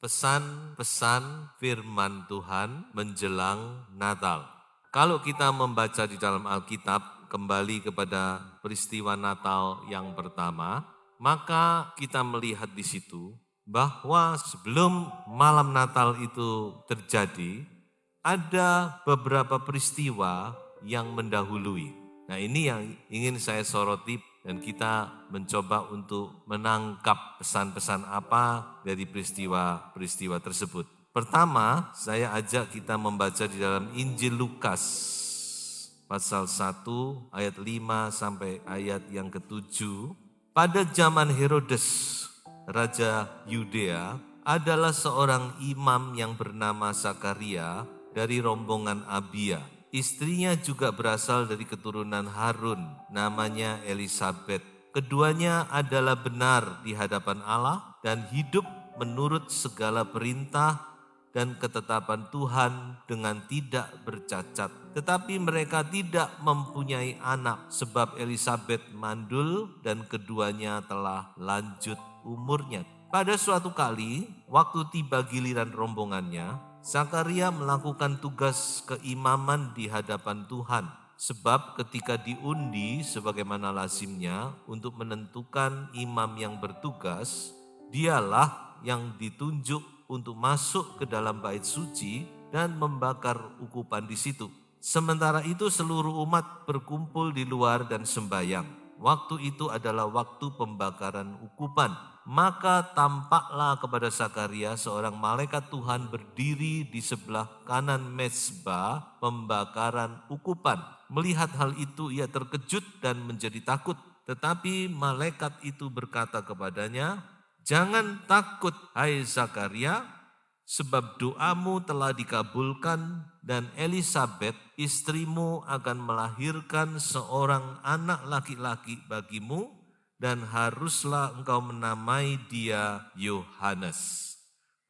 pesan-pesan firman Tuhan menjelang Natal. Kalau kita membaca di dalam Alkitab, kembali kepada peristiwa Natal yang pertama, maka kita melihat di situ bahwa sebelum malam Natal itu terjadi, ada beberapa peristiwa yang mendahului. Nah, ini yang ingin saya soroti dan kita mencoba untuk menangkap pesan-pesan apa dari peristiwa-peristiwa tersebut. Pertama, saya ajak kita membaca di dalam Injil Lukas pasal 1 ayat 5 sampai ayat yang ke-7. Pada zaman Herodes, Raja Yudea, adalah seorang imam yang bernama Zakaria dari rombongan Abia. Istrinya juga berasal dari keturunan Harun, namanya Elisabet. Keduanya adalah benar di hadapan Allah dan hidup menurut segala perintah dan ketetapan Tuhan dengan tidak bercacat. Tetapi mereka tidak mempunyai anak sebab Elisabet mandul dan keduanya telah lanjut umurnya. Pada suatu kali, waktu tiba giliran rombongannya, Zakaria melakukan tugas keimaman di hadapan Tuhan. Sebab ketika diundi sebagaimana lazimnya untuk menentukan imam yang bertugas, dialah yang ditunjuk untuk masuk ke dalam bait suci dan membakar ukupan di situ. Sementara itu seluruh umat berkumpul di luar dan sembahyang. Waktu itu adalah waktu pembakaran ukupan. Maka tampaklah kepada Zakaria seorang malaikat Tuhan berdiri di sebelah kanan mezbah pembakaran ukupan. Melihat hal itu ia terkejut dan menjadi takut. Tetapi malaikat itu berkata kepadanya, "Jangan takut, hai Zakaria, sebab doamu telah dikabulkan dan Elisabet istrimu akan melahirkan seorang anak laki-laki bagimu dan haruslah engkau menamai dia Yohanes."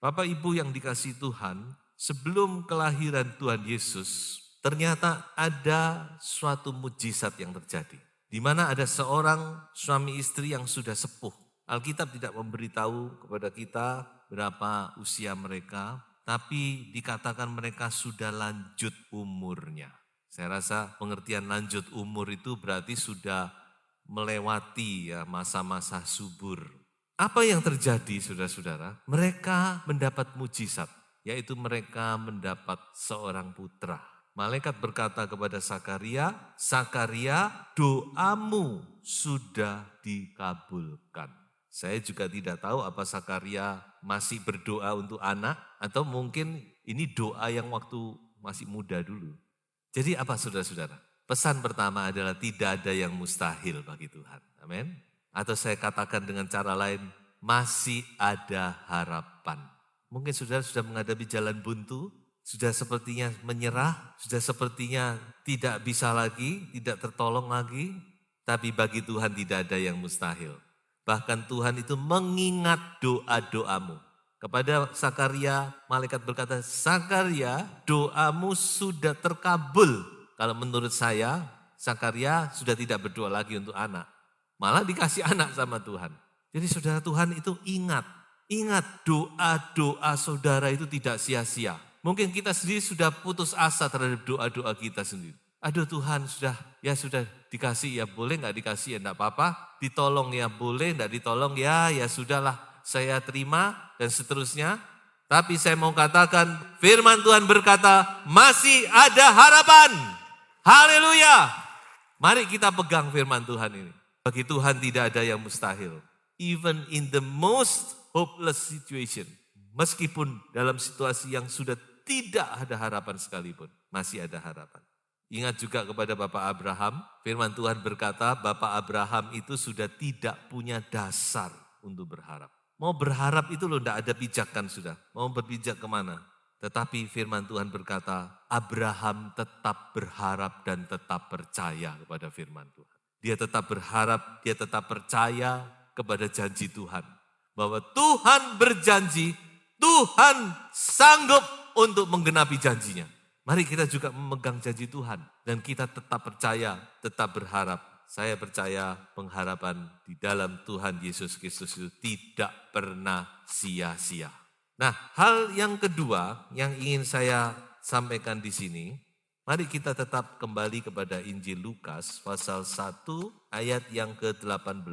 Bapak Ibu yang dikasihi Tuhan, sebelum kelahiran Tuhan Yesus, ternyata ada suatu mujizat yang terjadi. Di mana ada seorang suami istri yang sudah sepuh. Alkitab tidak memberitahu kepada kita berapa usia mereka, tapi dikatakan mereka sudah lanjut umurnya. Saya rasa pengertian lanjut umur itu berarti sudah melewati ya masa-masa subur. Apa yang terjadi saudara-saudara? Mereka mendapat mujizat, yaitu mereka mendapat seorang putra. Malaikat berkata kepada Zakaria, "Zakaria, doamu sudah dikabulkan." Saya juga tidak tahu apa Zakaria masih berdoa untuk anak atau mungkin ini doa yang waktu masih muda dulu. Jadi apa saudara-saudara? Pesan pertama adalah tidak ada yang mustahil bagi Tuhan. Amin. Atau saya katakan dengan cara lain, masih ada harapan. Mungkin saudara sudah menghadapi jalan buntu, sudah sepertinya menyerah, sudah sepertinya tidak bisa lagi, tidak tertolong lagi. Tapi bagi Tuhan tidak ada yang mustahil. Bahkan Tuhan itu mengingat doa-doamu. Kepada Zakaria, malaikat berkata, "Zakaria, doamu sudah terkabul." Kalau menurut saya, Zakaria sudah tidak berdoa lagi untuk anak. Malah dikasih anak sama Tuhan. Jadi saudara, Tuhan itu ingat doa-doa saudara itu tidak sia-sia. Mungkin kita sendiri sudah putus asa terhadap doa-doa kita sendiri. Aduh Tuhan sudah dikasih ya boleh nggak dikasih ya enggak apa-apa. Ditolong ya boleh enggak ditolong ya sudahlah saya terima dan seterusnya. Tapi saya mau katakan firman Tuhan berkata masih ada harapan. Haleluya. Mari kita pegang firman Tuhan ini. Bagi Tuhan tidak ada yang mustahil. Even in the most hopeless situation. Meskipun dalam situasi yang sudah tidak ada harapan sekalipun. Masih ada harapan. Ingat juga kepada Bapak Abraham, firman Tuhan berkata Bapak Abraham itu sudah tidak punya dasar untuk berharap. Mau berharap itu loh tidak ada pijakan sudah, mau berpijak kemana. Tetapi firman Tuhan berkata Abraham tetap berharap dan tetap percaya kepada firman Tuhan. Dia tetap berharap, dia tetap percaya kepada janji Tuhan. Bahwa Tuhan berjanji, Tuhan sanggup untuk menggenapi janjinya. Mari kita juga memegang janji Tuhan dan kita tetap percaya, tetap berharap. Saya percaya pengharapan di dalam Tuhan Yesus Kristus itu tidak pernah sia-sia. Nah, hal yang kedua yang ingin saya sampaikan di sini, mari kita tetap kembali kepada Injil Lukas pasal 1 ayat yang ke-18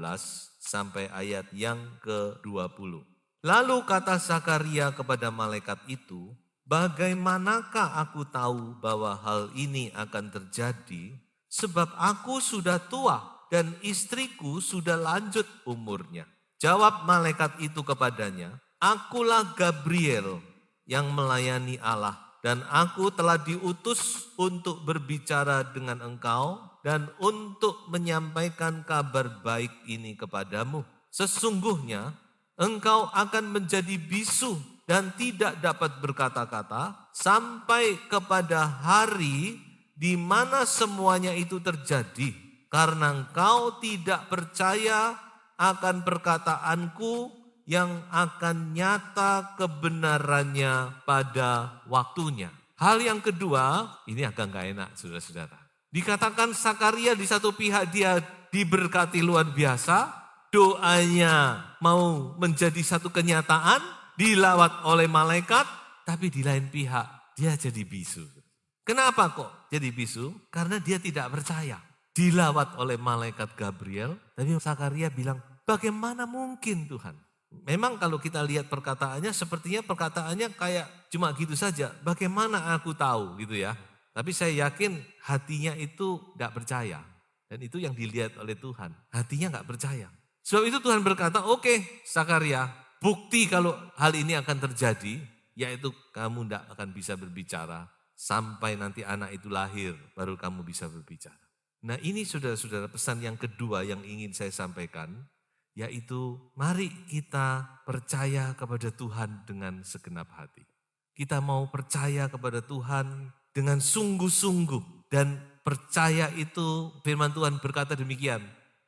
sampai ayat yang ke-20. Lalu kata Zakaria kepada malaikat itu, bagaimanakah aku tahu bahwa hal ini akan terjadi? Sebab aku sudah tua dan istriku sudah lanjut umurnya. Jawab malaikat itu kepadanya, akulah Gabriel yang melayani Allah dan aku telah diutus untuk berbicara dengan engkau dan untuk menyampaikan kabar baik ini kepadamu. Sesungguhnya engkau akan menjadi bisu dan tidak dapat berkata-kata sampai kepada hari di mana semuanya itu terjadi. Karena engkau tidak percaya akan perkataanku yang akan nyata kebenarannya pada waktunya. Hal yang kedua, ini agak gak enak saudara-saudara. Dikatakan Zakaria di satu pihak dia diberkati luar biasa, doanya mau menjadi satu kenyataan, dilawat oleh malaikat, tapi di lain pihak dia jadi bisu. Kenapa kok jadi bisu? Karena dia tidak percaya. Dilawat oleh malaikat Gabriel, tapi Zakaria bilang, bagaimana mungkin Tuhan? Memang kalau kita lihat perkataannya, sepertinya perkataannya kayak cuma gitu saja. Bagaimana aku tahu gitu ya. Tapi saya yakin hatinya itu gak percaya. Dan itu yang dilihat oleh Tuhan. Hatinya gak percaya. Sebab itu Tuhan berkata, oke, Zakaria, bukti kalau hal ini akan terjadi, yaitu kamu gak akan bisa berbicara. Sampai nanti anak itu lahir, baru kamu bisa berbicara. Nah ini saudara-saudara pesan yang kedua yang ingin saya sampaikan, yaitu mari kita percaya kepada Tuhan dengan segenap hati. Kita mau percaya kepada Tuhan dengan sungguh-sungguh, dan percaya itu firman Tuhan berkata demikian,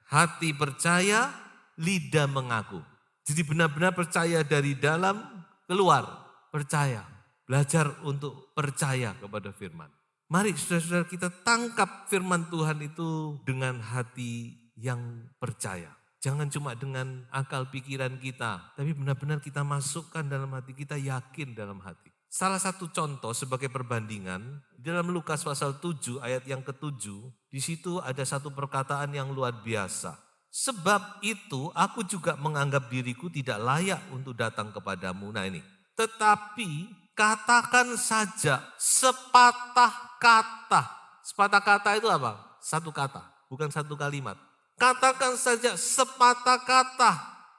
hati percaya, lidah mengaku. Jadi benar-benar percaya dari dalam keluar, percaya, belajar untuk percaya kepada firman. Mari saudara-saudara kita tangkap firman Tuhan itu dengan hati yang percaya. Jangan cuma dengan akal pikiran kita, tapi benar-benar kita masukkan dalam hati, kita yakin dalam hati. Salah satu contoh sebagai perbandingan, dalam Lukas pasal 7 ayat yang ke-7, di situ ada satu perkataan yang luar biasa. Sebab itu aku juga menganggap diriku tidak layak untuk datang kepadamu. Nah ini, tetapi katakan saja sepatah kata. Sepatah kata itu apa? Satu kata, bukan satu kalimat. Katakan saja sepatah kata,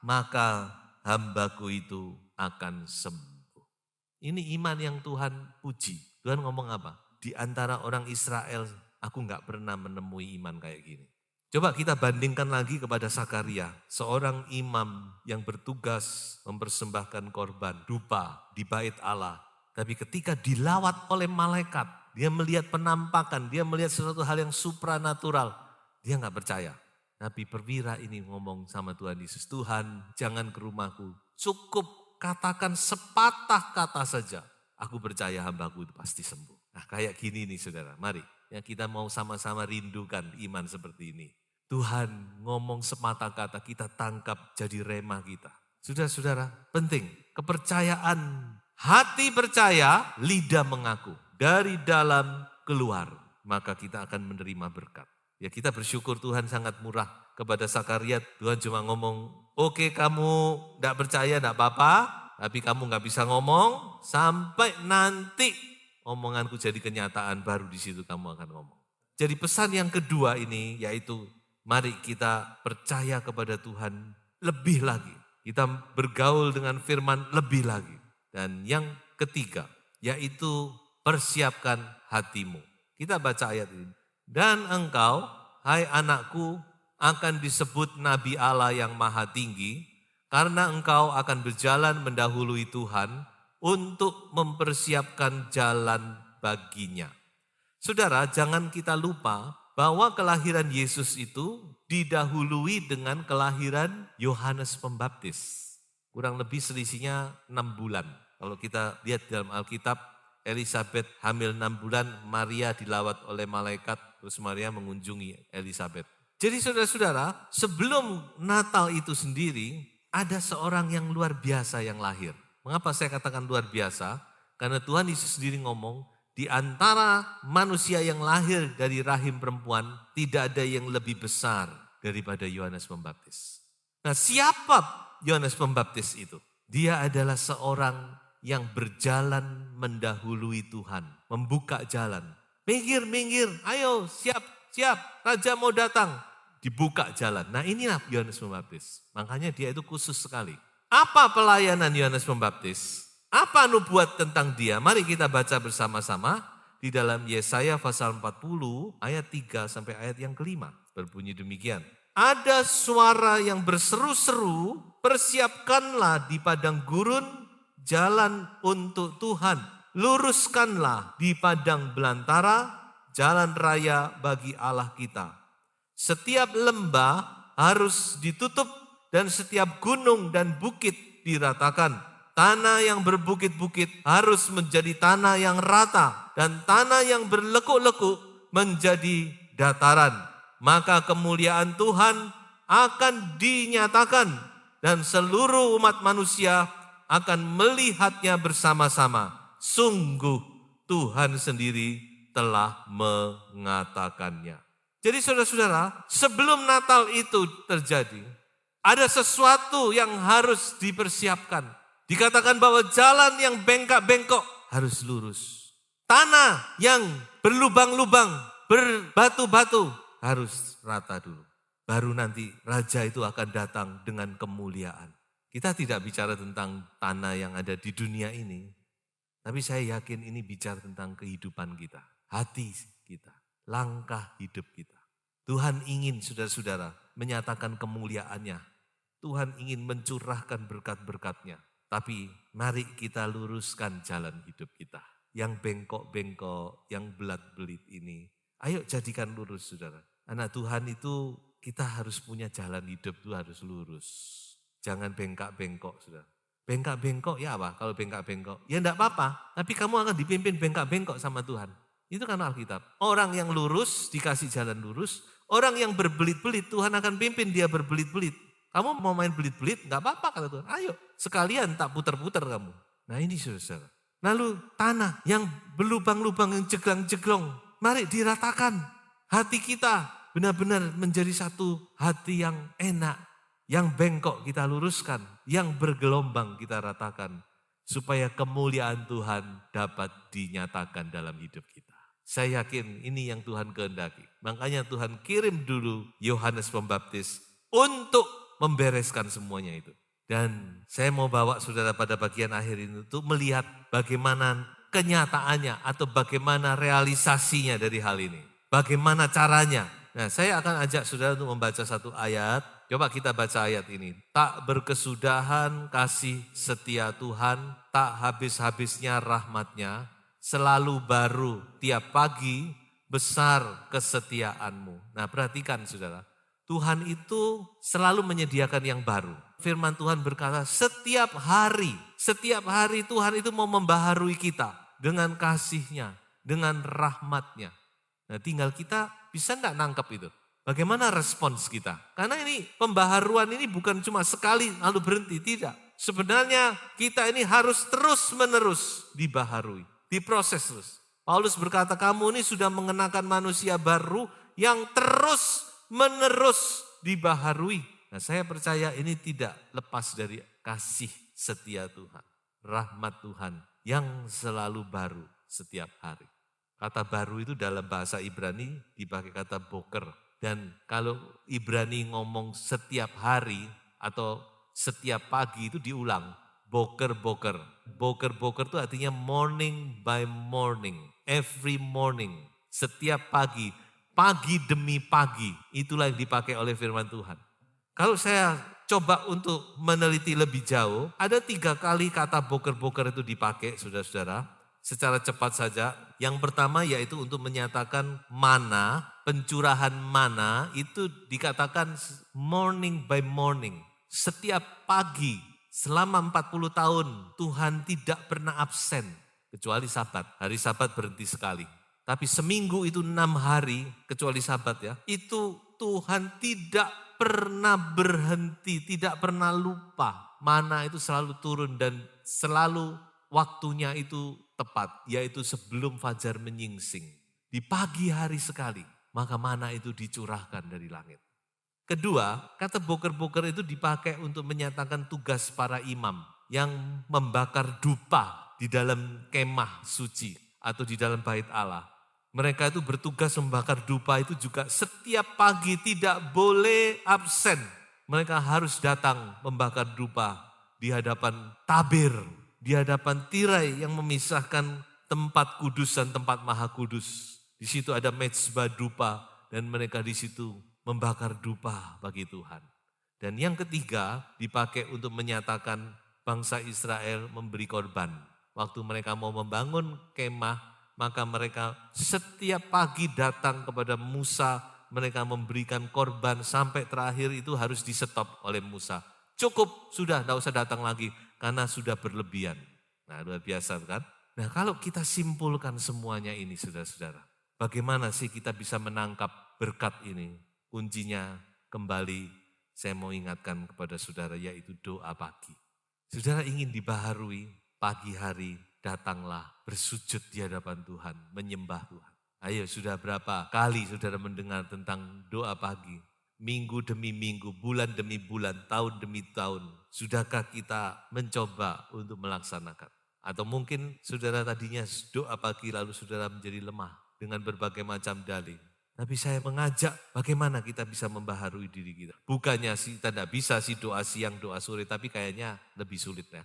maka hambaku itu akan sembuh. Ini iman yang Tuhan puji. Tuhan ngomong apa? Di antara orang Israel, aku gak pernah menemui iman kayak gini. Coba kita bandingkan lagi kepada Zakaria, seorang imam yang bertugas mempersembahkan korban dupa di bait Allah. Tapi ketika dilawat oleh malaikat, dia melihat penampakan, dia melihat sesuatu hal yang supranatural, dia gak percaya. Nabi perwira ini ngomong sama Tuhan Yesus, Tuhan jangan ke rumahku, cukup katakan sepatah kata saja, aku percaya hambaku itu pasti sembuh. Nah kayak gini nih saudara, mari ya kita mau sama-sama rindukan iman seperti ini. Tuhan ngomong semata kata, kita tangkap jadi rema kita. Saudara-saudara, penting kepercayaan, hati percaya, lidah mengaku, dari dalam keluar, maka kita akan menerima berkat. Ya kita bersyukur Tuhan sangat murah kepada Zakaria. Tuhan cuma ngomong, oke kamu gak percaya gak apa-apa, tapi kamu gak bisa ngomong, sampai nanti omonganku jadi kenyataan, baru di situ kamu akan ngomong. Jadi pesan yang kedua ini yaitu, mari kita percaya kepada Tuhan lebih lagi. Kita bergaul dengan firman lebih lagi. Dan yang ketiga, yaitu persiapkan hatimu. Kita baca ayat ini. Dan engkau, hai anakku, akan disebut Nabi Allah yang Maha Tinggi, karena engkau akan berjalan mendahului Tuhan untuk mempersiapkan jalan baginya. Saudara, jangan kita lupa bahwa kelahiran Yesus itu didahului dengan kelahiran Yohanes Pembaptis. Kurang lebih selisihnya 6 bulan. Kalau kita lihat dalam Alkitab, Elisabeth hamil 6 bulan, Maria dilawat oleh malaikat, terus Maria mengunjungi Elisabeth. Jadi saudara-saudara, sebelum Natal itu sendiri, ada seorang yang luar biasa yang lahir. Mengapa saya katakan luar biasa? Karena Tuhan Yesus sendiri ngomong, di antara manusia yang lahir dari rahim perempuan, tidak ada yang lebih besar daripada Yohanes Pembaptis. Nah, siapa Yohanes Pembaptis itu? Dia adalah seorang yang berjalan mendahului Tuhan, membuka jalan. Minggir, minggir, ayo siap, siap, Raja mau datang. Dibuka jalan. Nah, inilah Yohanes Pembaptis. Makanya dia itu khusus sekali. Apa pelayanan Yohanes Pembaptis? Apa nubuat tentang dia? Mari kita baca bersama-sama di dalam Yesaya pasal 40 ayat 3 sampai ayat yang kelima. Berbunyi demikian. Ada suara yang berseru-seru, persiapkanlah di padang gurun jalan untuk Tuhan. Luruskanlah di padang belantara jalan raya bagi Allah kita. Setiap lembah harus ditutup dan setiap gunung dan bukit diratakan. Tanah yang berbukit-bukit harus menjadi tanah yang rata dan tanah yang berlekuk-lekuk menjadi dataran. Maka kemuliaan Tuhan akan dinyatakan dan seluruh umat manusia akan melihatnya bersama-sama. Sungguh Tuhan sendiri telah mengatakannya. Jadi saudara-saudara, sebelum Natal itu terjadi, ada sesuatu yang harus dipersiapkan. Dikatakan bahwa jalan yang bengkak-bengkok harus lurus. Tanah yang berlubang-lubang, berbatu-batu harus rata dulu. Baru nanti raja itu akan datang dengan kemuliaan. Kita tidak bicara tentang tanah yang ada di dunia ini. Tapi saya yakin ini bicara tentang kehidupan kita. Hati kita, langkah hidup kita. Tuhan ingin saudara-saudara menyatakan kemuliaannya. Tuhan ingin mencurahkan berkat-berkatnya. Tapi mari kita luruskan jalan hidup kita. Yang bengkok-bengkok, yang belat-belit ini. Ayo jadikan lurus saudara. Anak Tuhan itu kita harus punya jalan hidup itu harus lurus. Jangan bengkak-bengkok saudara. Bengkak-bengkok ya apa kalau bengkak-bengkok? Ya enggak apa-apa. Tapi kamu akan dipimpin bengkak-bengkok sama Tuhan. Itu kan Alkitab. Orang yang lurus dikasih jalan lurus. Orang yang berbelit-belit Tuhan akan pimpin dia berbelit-belit. Kamu mau main belit-belit? Enggak apa-apa kata Tuhan. Ayo sekalian tak putar-putar kamu. Nah ini saudara. Lalu tanah yang berlubang-lubang yang jeglang-jeglong. Mari diratakan. Hati kita benar-benar menjadi satu hati yang enak. Yang bengkok kita luruskan. Yang bergelombang kita ratakan. Supaya kemuliaan Tuhan dapat dinyatakan dalam hidup kita. Saya yakin ini yang Tuhan kehendaki. Makanya Tuhan kirim dulu Yohanes Pembaptis untuk membereskan semuanya itu. Dan saya mau bawa saudara pada bagian akhir ini untuk melihat bagaimana kenyataannya atau bagaimana realisasinya dari hal ini. Bagaimana caranya. Nah saya akan ajak saudara untuk membaca satu ayat. Coba kita baca ayat ini. Tak berkesudahan kasih setia Tuhan, tak habis-habisnya rahmatnya, selalu baru tiap pagi besar kesetiaanmu. Nah perhatikan saudara. Tuhan itu selalu menyediakan yang baru. Firman Tuhan berkata setiap hari Tuhan itu mau membaharui kita dengan kasih-Nya, dengan rahmat-Nya. Nah tinggal kita bisa enggak nangkep itu? Bagaimana respons kita? Karena ini pembaharuan ini bukan cuma sekali lalu berhenti, tidak. Sebenarnya kita ini harus terus-menerus dibaharui, diproses terus. Paulus berkata kamu ini sudah mengenakan manusia baru yang terus-menerus dibaharui. Nah saya percaya ini tidak lepas dari kasih setia Tuhan. Rahmat Tuhan yang selalu baru setiap hari. Kata baru itu dalam bahasa Ibrani dipakai kata boker. Dan kalau Ibrani ngomong setiap hari atau setiap pagi itu diulang. Boker-boker. Boker-boker itu artinya morning by morning. Every morning. Setiap pagi. Pagi demi pagi. Itulah yang dipakai oleh firman Tuhan. Kalau saya coba untuk meneliti lebih jauh. Ada 3 kali kata boker-boker itu dipakai saudara-saudara. Secara cepat saja. Yang pertama yaitu untuk menyatakan mana. Pencurahan mana itu dikatakan morning by morning. Setiap pagi selama 40 tahun Tuhan tidak pernah absen. Kecuali Sabat. Hari Sabat berhenti sekali. Tapi seminggu itu 6 hari kecuali Sabat ya. Itu Tuhan tidak pernah berhenti, tidak pernah lupa. Mana itu selalu turun dan selalu waktunya itu tepat, yaitu sebelum fajar menyingsing. Di pagi hari sekali, maka mana itu dicurahkan dari langit. Kedua, kata boker-boker itu dipakai untuk menyatakan tugas para imam yang membakar dupa di dalam kemah suci atau di dalam bait Allah. Mereka itu bertugas membakar dupa itu juga setiap pagi, tidak boleh absen. Mereka harus datang membakar dupa di hadapan tabir, di hadapan tirai yang memisahkan tempat kudus dan tempat maha kudus. Di situ ada mezbah dupa dan mereka di situ membakar dupa bagi Tuhan. Dan yang ketiga dipakai untuk menyatakan bangsa Israel memberi korban. Waktu mereka mau membangun kemah, maka mereka setiap pagi datang kepada Musa, mereka memberikan korban sampai terakhir itu harus di-stop oleh Musa. Cukup, sudah tidak usah datang lagi karena sudah berlebihan. Nah, luar biasa kan? Nah, kalau kita simpulkan semuanya ini saudara-saudara, bagaimana sih kita bisa menangkap berkat ini? Kuncinya kembali saya mau ingatkan kepada saudara yaitu doa pagi. Saudara ingin dibaharui pagi hari, datanglah bersujud di hadapan Tuhan, menyembah Tuhan. Ayo sudah berapa kali saudara mendengar tentang doa pagi? Minggu demi minggu, bulan demi bulan, tahun demi tahun. Sudahkah kita mencoba untuk melaksanakan? Atau mungkin saudara tadinya doa pagi lalu saudara menjadi lemah dengan berbagai macam dalih. Tapi saya mengajak bagaimana kita bisa membaharui diri kita. Bukannya kita tidak bisa sih doa siang, doa sore, tapi kayaknya lebih sulit ya.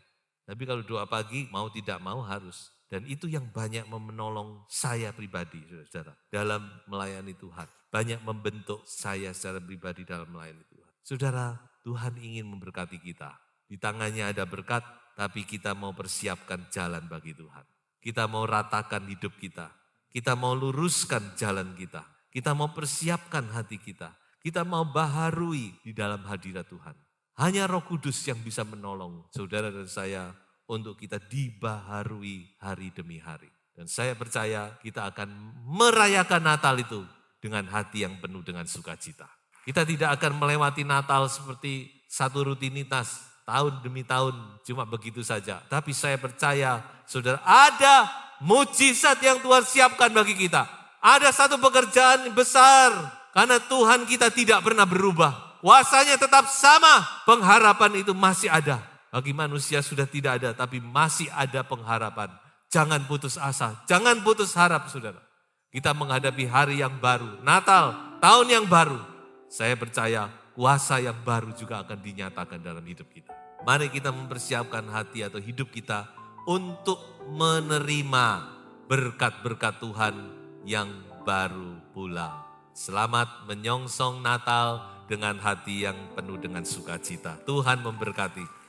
Tapi kalau doa pagi mau tidak mau harus. Dan itu yang banyak menolong saya pribadi saudara dalam melayani Tuhan. Banyak membentuk saya secara pribadi dalam melayani Tuhan. Saudara, Tuhan ingin memberkati kita. Di tangannya ada berkat, tapi kita mau persiapkan jalan bagi Tuhan. Kita mau ratakan hidup kita. Kita mau luruskan jalan kita. Kita mau persiapkan hati kita. Kita mau baharui di dalam hadirat Tuhan. Hanya Roh Kudus yang bisa menolong saudara dan saya untuk kita dibaharui hari demi hari. Dan saya percaya kita akan merayakan Natal itu dengan hati yang penuh dengan sukacita. Kita tidak akan melewati Natal seperti satu rutinitas tahun demi tahun cuma begitu saja. Tapi saya percaya saudara ada mujizat yang Tuhan siapkan bagi kita. Ada satu pekerjaan besar karena Tuhan kita tidak pernah berubah. Kuasanya tetap sama, pengharapan itu masih ada. Bagi manusia sudah tidak ada, tapi masih ada pengharapan. Jangan putus asa, jangan putus harap saudara. Kita menghadapi hari yang baru, Natal, tahun yang baru. Saya percaya kuasa yang baru juga akan dinyatakan dalam hidup kita. Mari kita mempersiapkan hati atau hidup kita untuk menerima berkat-berkat Tuhan yang baru pula. Selamat menyongsong Natal dengan hati yang penuh dengan sukacita. Tuhan memberkati.